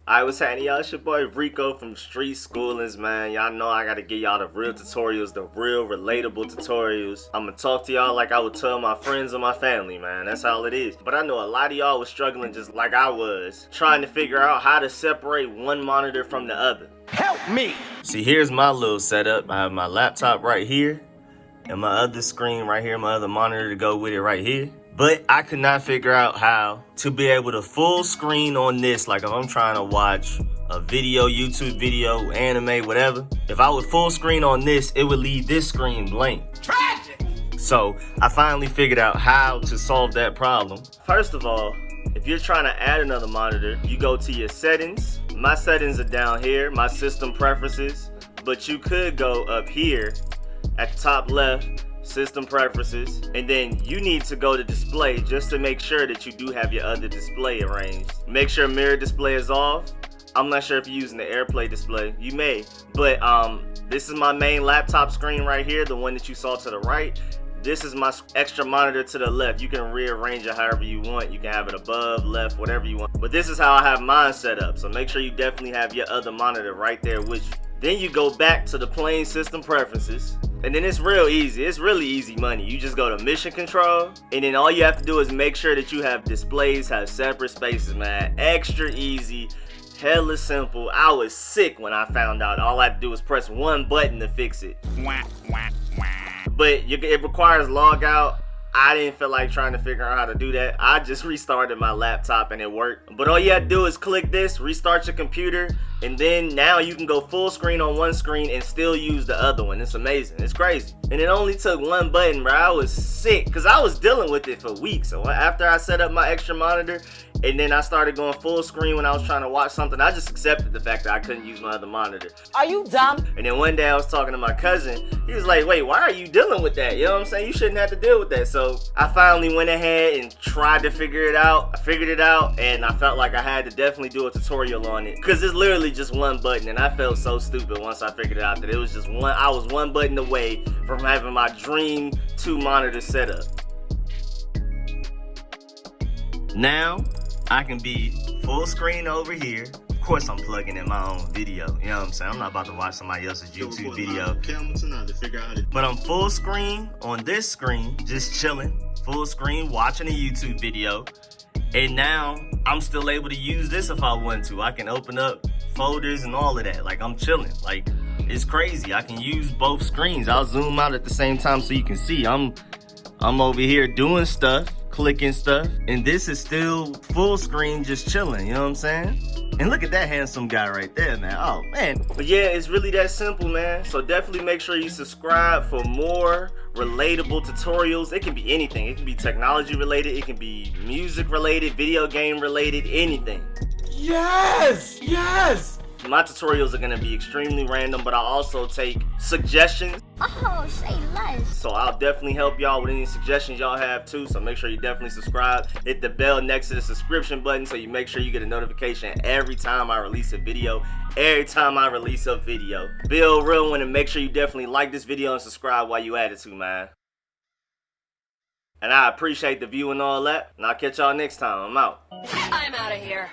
Alright, what's happening, y'all? It's your boy Rico from Street Schoolings, man. Y'all know I gotta give y'all the real tutorials, the real relatable tutorials. I'ma talk to y'all like I would tell my friends or my family, man. That's all it is. But I know a lot of y'all was struggling just like I was, trying to figure out how to separate one monitor from the other. Help me! See, here's my little setup. I have my laptop right here, and my other screen right here, my other monitor to go with it right here. But I could not figure out how to be able to full screen on this. Like if I'm trying to watch a video, YouTube video, anime, whatever. If I would full screen on this, it would leave this screen blank. Tragic! So I finally figured out how to solve that problem. First of all, if you're trying to add another monitor, you go to your settings. My settings are down here, my system preferences. But you could go up here at the top left, system preferences, and then you need to go to display just to make sure that you do have your other display arranged. Make sure mirror display is off. I'm not sure if you're using the AirPlay display. You may, but this is my main laptop screen right here, the one that you saw to the right. This is my extra monitor to the left. You can rearrange it however you want. You can have it above, left, whatever you want. But this is how I have mine set up. So make sure you definitely have your other monitor right there with you. Then you go back to the plain system preferences. And then it's real easy. It's really easy money. You just go to mission control, and then all you have to do is make sure that you have displays have separate spaces, man. Extra easy, hella simple. I was sick when I found out all I had to do was press one button to fix it. But it requires log out. I didn't feel like trying to figure out how to do that. I just restarted my laptop and it worked. But all you have to do is click this, restart your computer, and then now you can go full screen on one screen and still use the other one. It's amazing. It's crazy. And it only took one button, bro. I was sick because I was dealing with it for weeks. So after I set up my extra monitor and then I started going full screen when I was trying to watch something, I just accepted the fact that I couldn't use my other monitor. Are you dumb? And then one day I was talking to my cousin. He was like, wait, why are you dealing with that? You know what I'm saying? You shouldn't have to deal with that. So I finally went ahead and tried to figure it out. I figured it out, and I felt like I had to definitely do a tutorial on it because it's literally just one button, and I felt so stupid once I figured it out that it was just one. I was one button away from having my dream 2 monitor setup. Now I can be full screen over here. Of course I'm plugging in my own video, you know what I'm saying? I'm not about to watch somebody else's YouTube video. But I'm full screen on this screen, just chilling. Full screen, watching a YouTube video. And now I'm still able to use this if I want to. I can open up folders and all of that. Like I'm chilling. Like it's crazy. I can use both screens. I'll zoom out at the same time so you can see. I'm over here doing stuff, clicking stuff, and this is still full screen, just chilling, you know what I'm saying? And look at that handsome guy right there, man. Oh, man. But yeah, it's really that simple, man. So definitely make sure you subscribe for more relatable tutorials. It can be anything. It can be technology related. It can be music related, video game related, anything. Yes! Yes! My tutorials are gonna be extremely random, but I'll also take suggestions. Oh, say less. So I'll definitely help y'all with any suggestions y'all have too. So make sure you definitely subscribe. Hit the bell next to the subscription button so you make sure you get a notification every time I release a video. Every time I release a video. Be a real one, and make sure you definitely like this video and subscribe while you at it too, man. And I appreciate the view and all that. And I'll catch y'all next time. I'm out. I'm out of here.